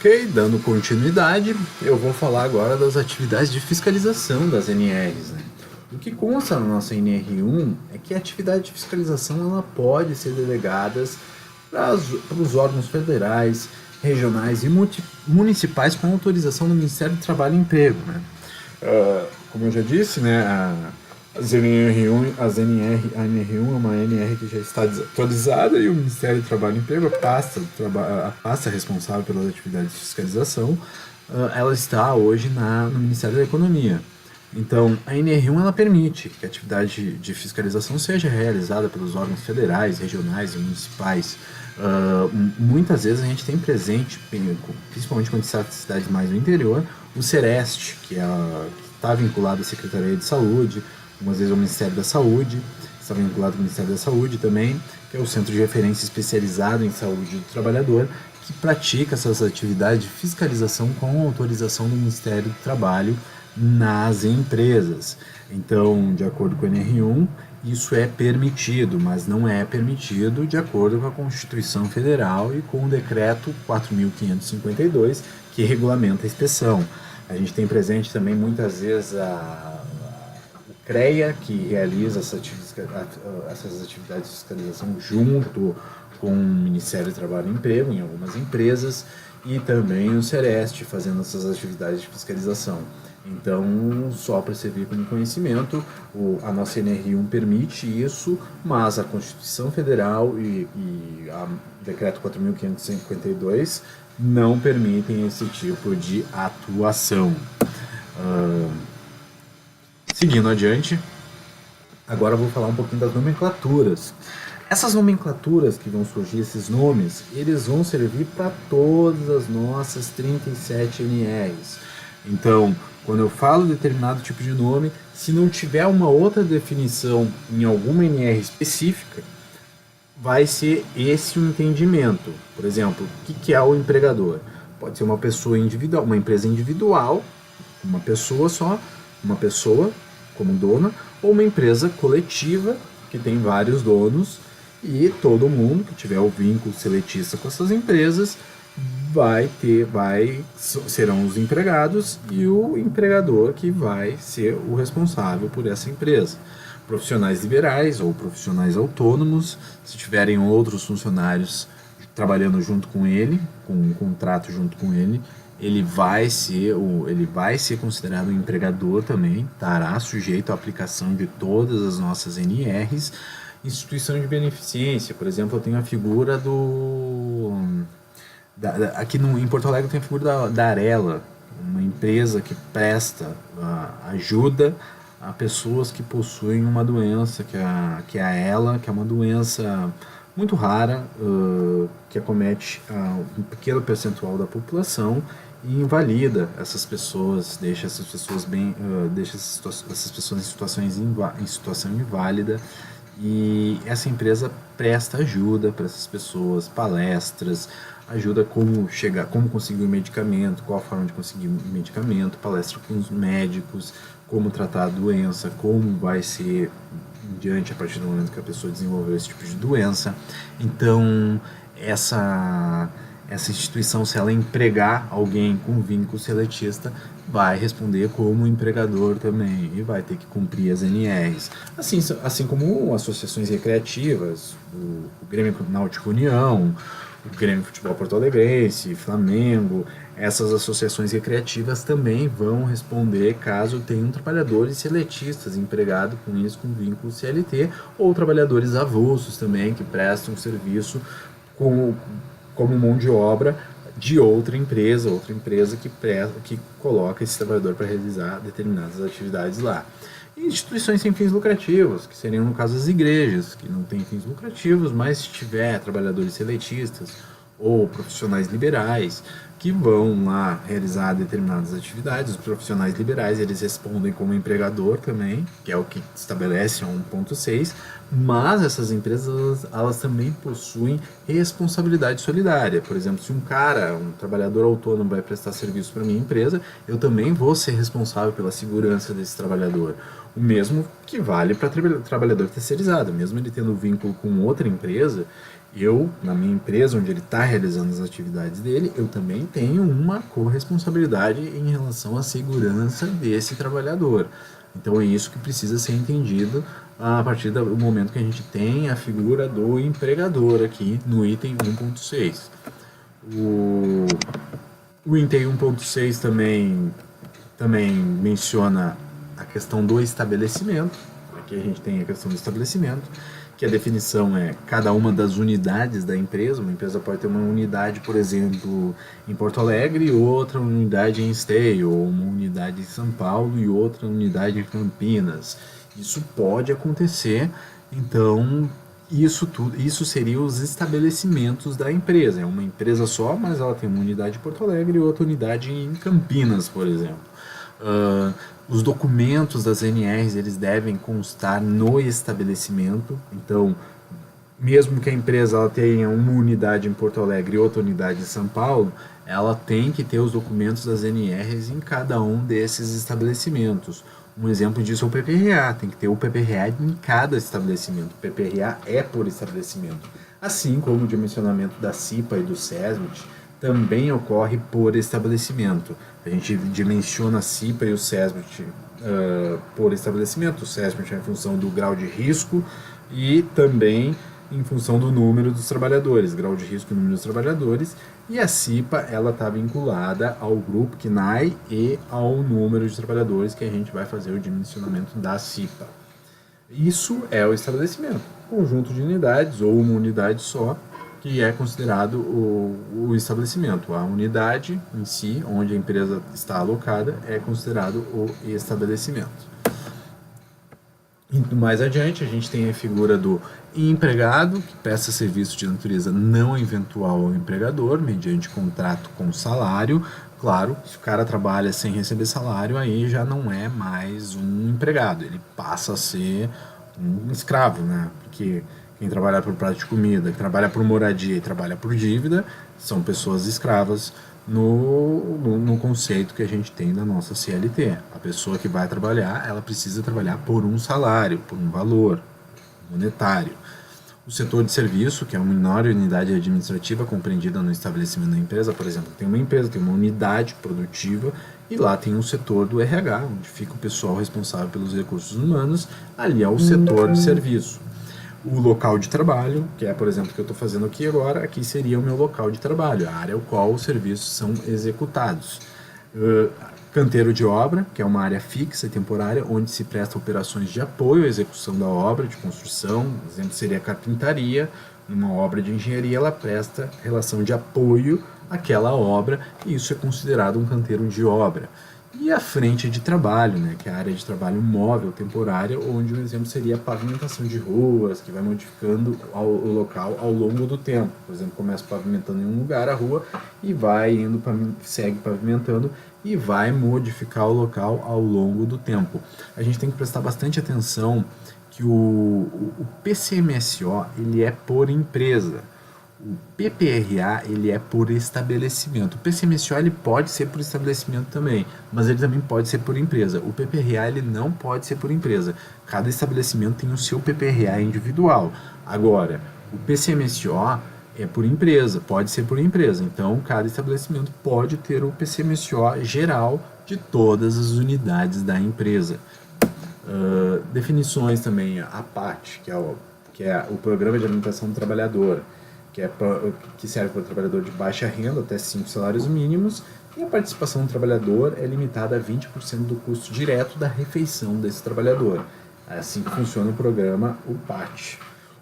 Ok, dando continuidade, eu vou falar agora das atividades de fiscalização das NRs. Né? O que consta na nossa NR1 é que a atividade de fiscalização ela pode ser delegada para os órgãos federais, regionais e municipais com autorização do Ministério do Trabalho e Emprego. Né? Como eu já disse, né, as NR1, a NR1 é uma NR que já está desatualizada e o Ministério do Trabalho e Emprego, a pasta responsável pelas atividades de fiscalização, ela está hoje no Ministério da Economia. Então, a NR1 ela permite que a atividade de fiscalização seja realizada pelos órgãos federais, regionais e municipais. Muitas vezes a gente tem presente, principalmente quando está em cidades mais do interior, o Sereste, que está vinculado à Secretaria de Saúde, algumas vezes ao Ministério da Saúde, está vinculado ao Ministério da Saúde também, que é o Centro de Referência Especializado em Saúde do Trabalhador, que pratica essas atividades de fiscalização com autorização do Ministério do Trabalho nas empresas. Então, de acordo com o NR1, isso é permitido, mas não é permitido de acordo com a Constituição Federal e com o Decreto 4.552, que regulamenta a inspeção. A gente tem presente também muitas vezes o CREA, que realiza essas atividades de fiscalização junto com o Ministério do Trabalho e Emprego em algumas empresas, e também o Sereste fazendo essas atividades de fiscalização. Então, só para servir como conhecimento, a nossa NR1 permite isso, mas a Constituição Federal e o Decreto 4.552 não permitem esse tipo de atuação. Seguindo adiante, agora eu vou falar um pouquinho das nomenclaturas. Essas nomenclaturas que vão surgir, esses nomes, eles vão servir para todas as nossas 37 NRs. Então, quando eu falo determinado tipo de nome, se não tiver uma outra definição em alguma NR específica, vai ser esse o entendimento. Por exemplo, o que é o empregador? Pode ser uma pessoa individual, uma empresa individual, uma pessoa só, uma pessoa como dona, ou uma empresa coletiva que tem vários donos e todo mundo que tiver o vínculo seletista com essas empresas serão os empregados e o empregador que vai ser o responsável por essa empresa. Profissionais liberais ou profissionais autônomos, se tiverem outros funcionários trabalhando junto com ele, com um contrato junto com ele, ele vai ser considerado um empregador também, estará sujeito à aplicação de todas as nossas NRs. Instituição de beneficência, por exemplo, eu tenho a figura aqui em Porto Alegre tem a figura da Arela, uma empresa que presta ajuda a pessoas que possuem uma doença, que é a ELA, que é uma doença muito rara, que acomete um pequeno percentual da população e invalida essas pessoas, deixa essas pessoas em situação inválida. E essa empresa presta ajuda para essas pessoas, palestras, ajuda como conseguir o medicamento, qual a forma de conseguir o medicamento, palestra com os médicos, como tratar a doença, como vai ser diante a partir do momento que a pessoa desenvolveu esse tipo de doença. Então, essa instituição, se ela empregar alguém com vínculo seletista, vai responder como empregador também e vai ter que cumprir as NRs. Assim como associações recreativas, o Grêmio Náutico União, o Grêmio Futebol Porto Alegrense, Flamengo, essas associações recreativas também vão responder caso tenham trabalhadores seletistas empregados com isso, com vínculo CLT, ou trabalhadores avulsos também que prestam serviço como mão de obra de outra empresa que coloca esse trabalhador para realizar determinadas atividades lá. E instituições sem fins lucrativos, que seriam no caso as igrejas, que não têm fins lucrativos, mas se tiver trabalhadores seletistas ou profissionais liberais que vão lá realizar determinadas atividades. Os profissionais liberais, eles respondem como empregador também, que é o que estabelece a 1.6, mas essas empresas, elas também possuem responsabilidade solidária. Por exemplo, se um trabalhador autônomo vai prestar serviço para minha empresa, eu também vou ser responsável pela segurança desse trabalhador. O mesmo que vale para trabalhador terceirizado, mesmo ele tendo vínculo com outra empresa, Eu, na minha empresa, onde ele está realizando as atividades dele, eu também tenho uma corresponsabilidade em relação à segurança desse trabalhador. Então é isso que precisa ser entendido a partir do momento que a gente tem a figura do empregador aqui no item 1.6. O item 1.6 também menciona a questão do estabelecimento. Aqui a gente tem a questão do estabelecimento, que a definição é cada uma das unidades da empresa. Uma empresa pode ter uma unidade, por exemplo, em Porto Alegre, e outra unidade em Esteio, ou uma unidade em São Paulo e outra unidade em Campinas. Isso pode acontecer, então isso seria os estabelecimentos da empresa. É uma empresa só, mas ela tem uma unidade em Porto Alegre e outra unidade em Campinas, por exemplo. Os documentos das NRs eles devem constar no estabelecimento. Então, mesmo que a empresa ela tenha uma unidade em Porto Alegre e outra unidade em São Paulo, ela tem que ter os documentos das NRs em cada um desses estabelecimentos. Um exemplo disso é o PPRA, tem que ter o PPRA em cada estabelecimento. O PPRA é por estabelecimento. Assim como o dimensionamento da CIPA e do SESMIT também ocorre por estabelecimento. A gente dimensiona a CIPA e o SESMIT por estabelecimento. O SESMIT é em função do grau de risco e também em função do número dos trabalhadores, grau de risco e número dos trabalhadores, e a CIPA ela está vinculada ao grupo CNAE e ao número de trabalhadores que a gente vai fazer o dimensionamento da CIPA. Isso é o estabelecimento, conjunto de unidades ou uma unidade só, que é considerado o estabelecimento. A unidade em si, onde a empresa está alocada, é considerado o estabelecimento. E mais adiante, a gente tem a figura do empregado, que presta serviço de natureza não eventual ao empregador, mediante contrato com salário. Claro, se o cara trabalha sem receber salário, aí já não é mais um empregado, ele passa a ser um escravo, né? Porque quem trabalha por prato de comida, que trabalha por moradia e trabalha por dívida, são pessoas escravas no conceito que a gente tem da nossa CLT. A pessoa que vai trabalhar, ela precisa trabalhar por um salário, por um valor monetário. O setor de serviço, que é a menor unidade administrativa compreendida no estabelecimento da empresa, por exemplo, tem uma empresa, tem uma unidade produtiva e lá tem um setor do RH, onde fica o pessoal responsável pelos recursos humanos, ali é o setor de serviço. O local de trabalho, que é, por exemplo, o que eu estou fazendo aqui agora, aqui seria o meu local de trabalho, a área ao qual os serviços são executados. Canteiro de obra, que é uma área fixa e temporária, onde se presta operações de apoio à execução da obra de construção, por exemplo, seria a carpintaria. Numa obra de engenharia, ela presta relação de apoio àquela obra, e isso é considerado um canteiro de obra. E a frente de trabalho, né, que é a área de trabalho móvel, temporária, onde um exemplo seria a pavimentação de ruas, que vai modificando o local ao longo do tempo. Por exemplo, começa pavimentando em um lugar a rua e vai indo, segue pavimentando e vai modificar o local ao longo do tempo. A gente tem que prestar bastante atenção que o PCMSO ele é por empresa. O PPRA ele é por estabelecimento. O PCMSO ele pode ser por estabelecimento também, mas ele também pode ser por empresa. O PPRA ele não pode ser por empresa. Cada estabelecimento tem o seu PPRA individual. Agora, o PCMSO é por empresa, pode ser por empresa. Então, cada estabelecimento pode ter o PCMSO geral de todas as unidades da empresa. Definições também, a PAT, que é o Programa de Alimentação do Trabalhador, que serve para o trabalhador de baixa renda, até 5 salários mínimos, e a participação do trabalhador é limitada a 20% do custo direto da refeição desse trabalhador. É assim que funciona o programa, o PAT.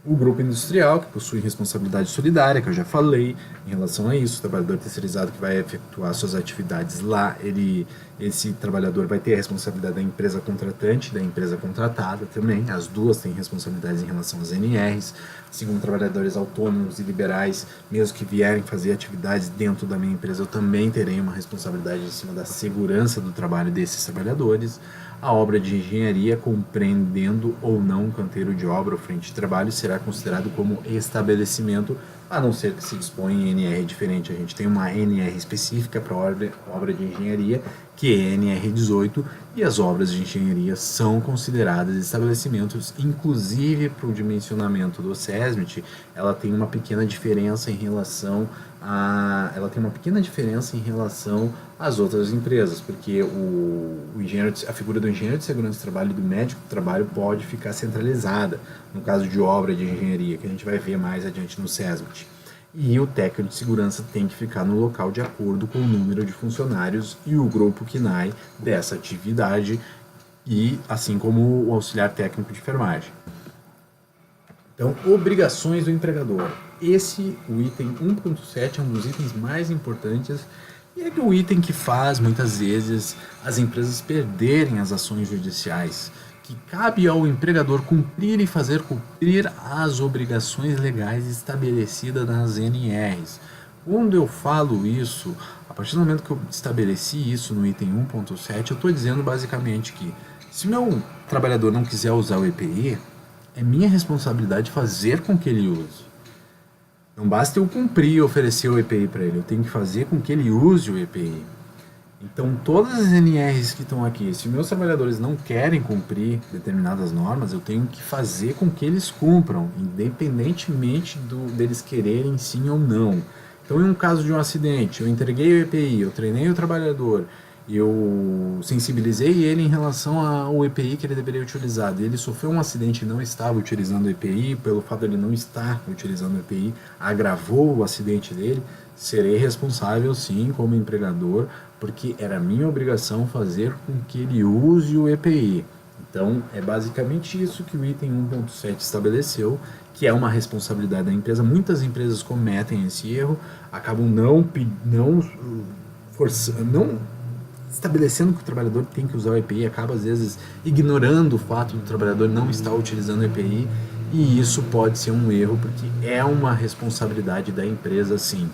O grupo industrial, que possui responsabilidade solidária, que eu já falei em relação a isso, o trabalhador terceirizado que vai efetuar suas atividades lá, esse trabalhador vai ter a responsabilidade da empresa contratante, da empresa contratada também, as duas têm responsabilidades em relação às NRs, assim como trabalhadores autônomos e liberais, mesmo que vierem fazer atividades dentro da minha empresa, eu também terei uma responsabilidade em cima da segurança do trabalho desses trabalhadores. A obra de engenharia, compreendendo ou não um canteiro de obra ou frente de trabalho, será considerado como estabelecimento a não ser que se dispõe em NR diferente. A gente tem uma NR específica para obra de engenharia, que é NR18, e as obras de engenharia são consideradas estabelecimentos, inclusive para o dimensionamento do SESMIT, ela tem uma pequena diferença em relação às outras empresas, porque a figura do engenheiro de segurança do trabalho e do médico do trabalho pode ficar centralizada, no caso de obra de engenharia, que a gente vai ver mais adiante no SESMIT. E o técnico de segurança tem que ficar no local de acordo com o número de funcionários e o grupo KNAI dessa atividade, e assim como o auxiliar técnico de enfermagem. Então, obrigações do empregador. O item 1.7 é um dos itens mais importantes e é o item que faz, muitas vezes, as empresas perderem as ações judiciais, que cabe ao empregador cumprir e fazer cumprir as obrigações legais estabelecidas nas NRs. Quando eu falo isso, a partir do momento que eu estabeleci isso no item 1.7, eu estou dizendo basicamente que se meu trabalhador não quiser usar o EPI, é minha responsabilidade fazer com que ele use. Não basta eu cumprir e oferecer o EPI para ele, eu tenho que fazer com que ele use o EPI. Então, todas as NRs que estão aqui, se meus trabalhadores não querem cumprir determinadas normas, eu tenho que fazer com que eles cumpram, independentemente deles quererem sim ou não. Então, em um caso de um acidente, eu entreguei o EPI, eu treinei o trabalhador, eu sensibilizei ele em relação ao EPI que ele deveria utilizar. Ele sofreu um acidente e não estava utilizando o EPI, pelo fato de ele não estar utilizando o EPI, agravou o acidente dele, serei responsável sim como empregador, porque era minha obrigação fazer com que ele use o EPI. Então, é basicamente isso que o item 1.7 estabeleceu, que é uma responsabilidade da empresa. Muitas empresas cometem esse erro, acabam não estabelecendo que o trabalhador tem que usar o EPI, acaba às vezes ignorando o fato do trabalhador não estar utilizando o EPI, e isso pode ser um erro, porque é uma responsabilidade da empresa sim.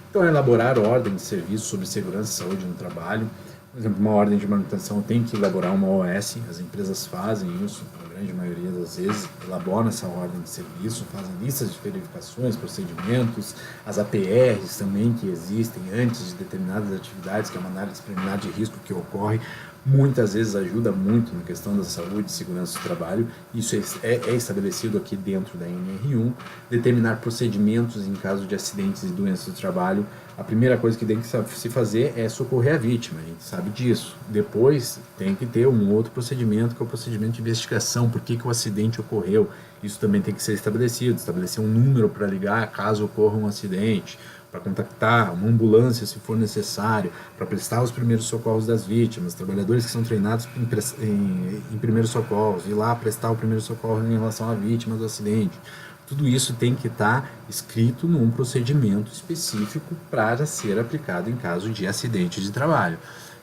Então, elaborar ordem de serviço sobre segurança e saúde no trabalho. Por exemplo, uma ordem de manutenção tem que elaborar uma OS, as empresas fazem isso, a grande maioria das vezes, elaboram essa ordem de serviço, fazem listas de verificações, procedimentos, as APRs também que existem antes de determinadas atividades, que é uma análise preliminar de risco que ocorre, muitas vezes ajuda muito na questão da saúde e segurança do trabalho. Isso é estabelecido aqui dentro da NR1. Determinar procedimentos em caso de acidentes e doenças do trabalho. A primeira coisa que tem que se fazer é socorrer a vítima, a gente sabe disso. Depois tem que ter um outro procedimento, que é o procedimento de investigação, por que o acidente ocorreu. Isso também tem que ser estabelecido, estabelecer um número para ligar caso ocorra um acidente, para contactar uma ambulância se for necessário, para prestar os primeiros socorros das vítimas, trabalhadores que são treinados em primeiros socorros, ir lá prestar o primeiro socorro em relação à vítima do acidente. Tudo isso tem que estar escrito num procedimento específico para ser aplicado em caso de acidente de trabalho.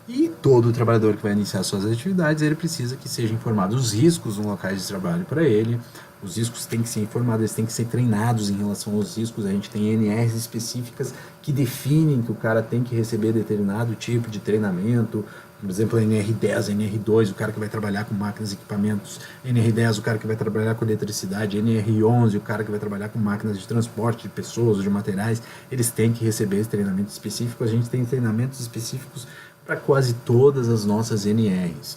E todo trabalhador que vai iniciar suas atividades, ele precisa que seja informado os riscos nos locais de trabalho para ele. Os riscos têm que ser informados, eles têm que ser treinados em relação aos riscos. A gente tem NRs específicas que definem que o cara tem que receber determinado tipo de treinamento. Por exemplo, NR10, NR2, o cara que vai trabalhar com máquinas e equipamentos. NR10, o cara que vai trabalhar com eletricidade. NR11, o cara que vai trabalhar com máquinas de transporte de pessoas ou de materiais. Eles têm que receber esse treinamento específico. A gente tem treinamentos específicos para quase todas as nossas NRs.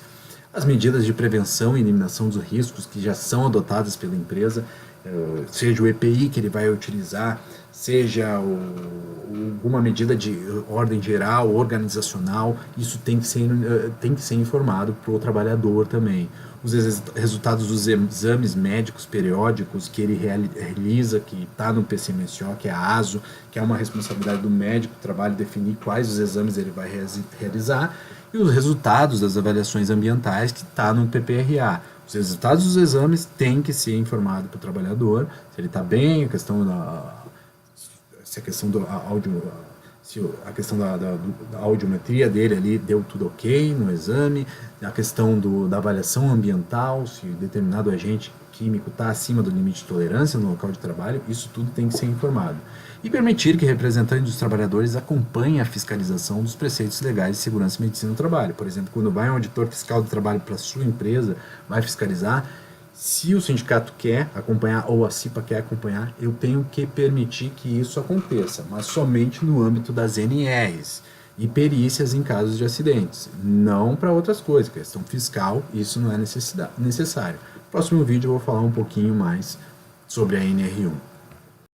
As medidas de prevenção e eliminação dos riscos que já são adotadas pela empresa, seja o EPI que ele vai utilizar, seja alguma medida de ordem geral, organizacional, isso tem que ser informado para o trabalhador também. Os resultados dos exames médicos periódicos que ele realiza, que está no PCMSO, que é a ASO, que é uma responsabilidade do médico do trabalho definir quais os exames ele vai realizar, e os resultados das avaliações ambientais que está no PPRA. Os resultados dos exames têm que ser informados para o trabalhador, se ele está bem, se a questão da audiometria dele ali deu tudo ok no exame, a questão da avaliação ambiental, se determinado agente químico está acima do limite de tolerância no local de trabalho, isso tudo tem que ser informado. E permitir que representantes dos trabalhadores acompanhem a fiscalização dos preceitos legais de segurança e medicina do trabalho. Por exemplo, quando vai um auditor fiscal do trabalho para a sua empresa, vai fiscalizar, Se o sindicato quer acompanhar ou a CIPA quer acompanhar, eu tenho que permitir que isso aconteça, mas somente no âmbito das NRs e perícias em casos de acidentes, não para outras coisas, questão fiscal, isso não é necessário. No próximo vídeo eu vou falar um pouquinho mais sobre a NR1.